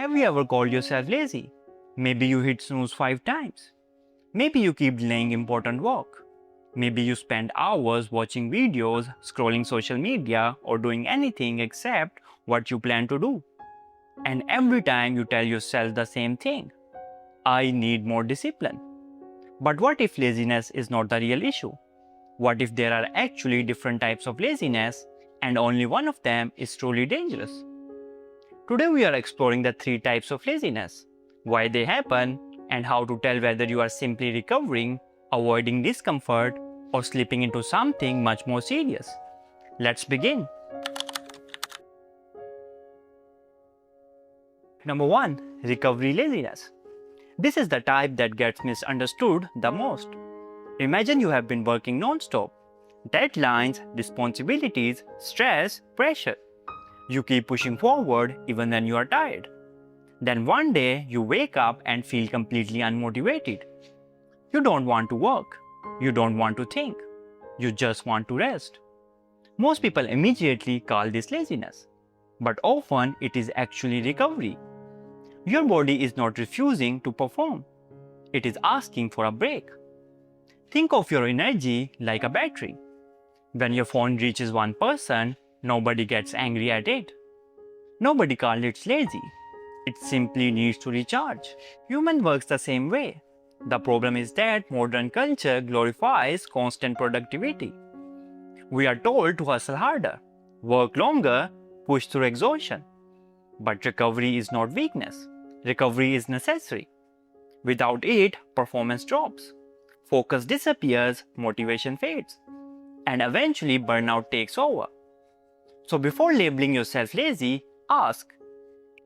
Have you ever called yourself lazy? Maybe you hit snooze 5 times. Maybe you keep delaying important work. Maybe you spend hours watching videos, scrolling social media, or doing anything except what you plan to do. And every time you tell yourself the same thing: I need more discipline. But what if laziness is not the real issue? What if there are actually different types of laziness and only one of them is truly dangerous? Today we are exploring the 3 types of laziness, why they happen, and how to tell whether you are simply recovering, avoiding discomfort, or slipping into something much more serious. Let's begin. Number 1. Recovery laziness. This is the type that gets misunderstood the most. Imagine you have been working non-stop. Deadlines, responsibilities, stress, pressure. You keep pushing forward even when you are tired. Then one day you wake up and feel completely unmotivated. You don't want to work. You don't want to think. You just want to rest. Most people immediately call this laziness, but often it is actually recovery. Your body is not refusing to perform. It is asking for a break. Think of your energy like a battery. When your phone reaches 1%, nobody gets angry at it. Nobody calls it lazy. It simply needs to recharge. Human works the same way. The problem is that modern culture glorifies constant productivity. We are told to hustle harder, work longer, push through exhaustion. But recovery is not weakness. Recovery is necessary. Without it, performance drops. Focus disappears, motivation fades, and eventually burnout takes over. So before labeling yourself lazy, ask,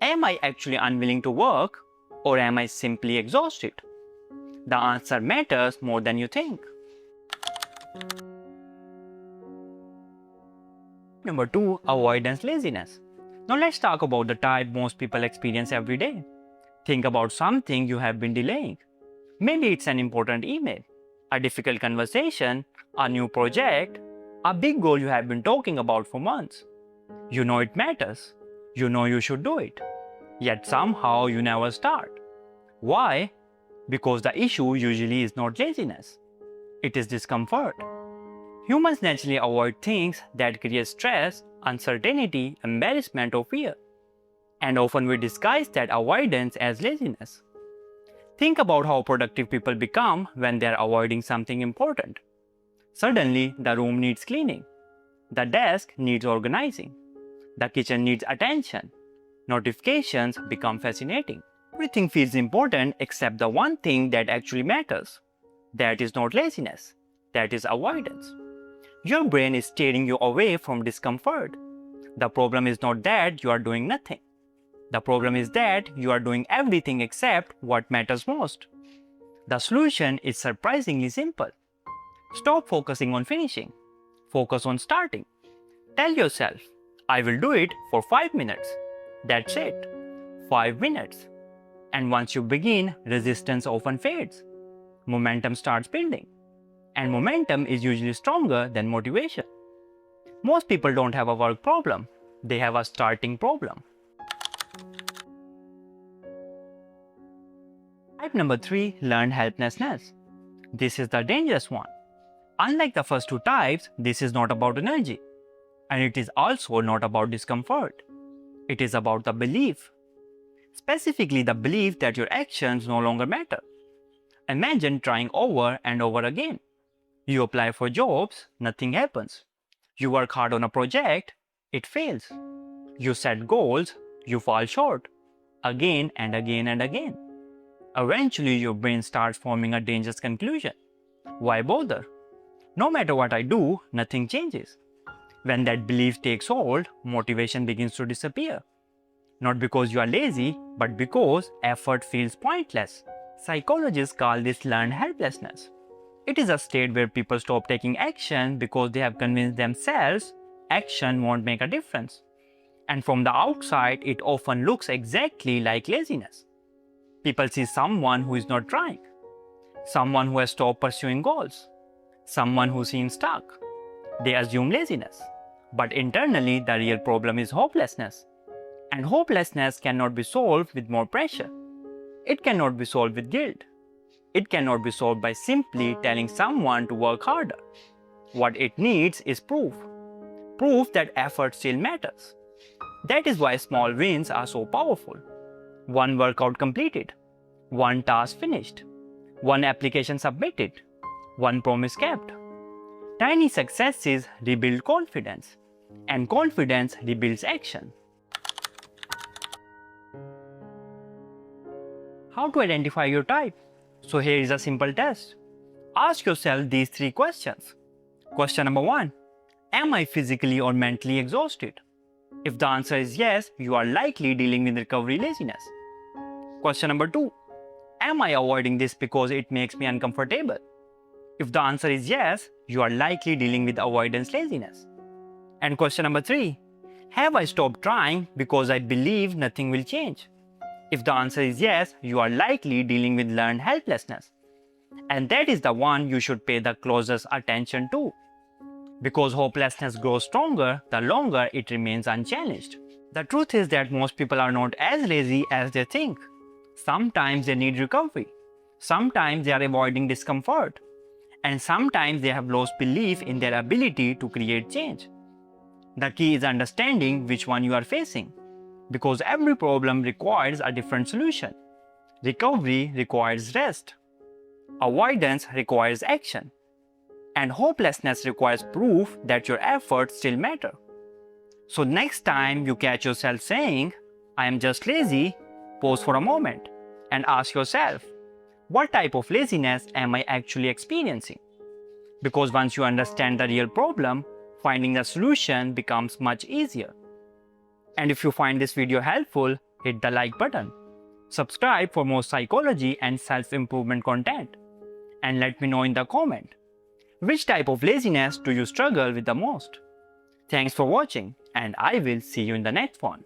am I actually unwilling to work, or am I simply exhausted? The answer matters more than you think. Number 2. Avoidance laziness. Now let's talk about the type most people experience every day. Think about something you have been delaying. Maybe it's an important email, a difficult conversation, a new project, a big goal you have been talking about for months. You know it matters. You know you should do it. Yet somehow you never start. Why? Because the issue usually is not laziness. It is discomfort. Humans naturally avoid things that create stress, uncertainty, embarrassment, or fear. And often we disguise that avoidance as laziness. Think about how productive people become when they are avoiding something important. Suddenly, the room needs cleaning. The desk needs organizing. The kitchen needs attention. Notifications become fascinating. Everything feels important except the one thing that actually matters. That is not laziness. That is avoidance. Your brain is steering you away from discomfort. The problem is not that you are doing nothing. The problem is that you are doing everything except what matters most. The solution is surprisingly simple. Stop focusing on finishing. Focus on starting. Tell yourself, I will do it for 5 minutes. That's it. 5 minutes. And once you begin, resistance often fades. Momentum starts building. And momentum is usually stronger than motivation. Most people don't have a work problem. They have a starting problem. Type number 3, learned helplessness. This is the dangerous one. Unlike the first 2 types, this is not about energy. And it is also not about discomfort. It is about the belief. Specifically the belief that your actions no longer matter. Imagine trying over and over again. You apply for jobs, nothing happens. You work hard on a project, it fails. You set goals, you fall short. Again and again and again. Eventually, your brain starts forming a dangerous conclusion. Why bother? No matter what I do, nothing changes. When that belief takes hold, motivation begins to disappear. Not because you are lazy, but because effort feels pointless. Psychologists call this learned helplessness. It is a state where people stop taking action because they have convinced themselves action won't make a difference. And from the outside, it often looks exactly like laziness. People see someone who is not trying, someone who has stopped pursuing goals, someone who seems stuck. They assume laziness. But internally, the real problem is hopelessness. And hopelessness cannot be solved with more pressure. It cannot be solved with guilt. It cannot be solved by simply telling someone to work harder. What it needs is proof. Proof that effort still matters. That is why small wins are so powerful. One workout completed, one task finished, one application submitted, one promise kept. Tiny successes rebuild confidence, and confidence rebuilds action. How to identify your type? So here is a simple test. Ask yourself these 3 questions. Question number 1. Am I physically or mentally exhausted? If the answer is yes, you are likely dealing with recovery laziness. Question number 2. Am I avoiding this because it makes me uncomfortable? If the answer is yes, you are likely dealing with avoidance laziness. And question number 3. Have I stopped trying because I believe nothing will change? If the answer is yes, you are likely dealing with learned helplessness. And that is the one you should pay the closest attention to. Because hopelessness grows stronger the longer it remains unchallenged. The truth is that most people are not as lazy as they think. Sometimes they need recovery. Sometimes they are avoiding discomfort. And sometimes they have lost belief in their ability to create change. The key is understanding which one you are facing. Because every problem requires a different solution. Recovery requires rest. Avoidance requires action. And hopelessness requires proof that your efforts still matter. So next time you catch yourself saying, I am just lazy, pause for a moment and ask yourself, what type of laziness am I actually experiencing? Because once you understand the real problem, finding the solution becomes much easier. And if you find this video helpful, hit the like button. Subscribe for more psychology and self-improvement content. And let me know in the comment, which type of laziness do you struggle with the most? Thanks for watching, and I will see you in the next one.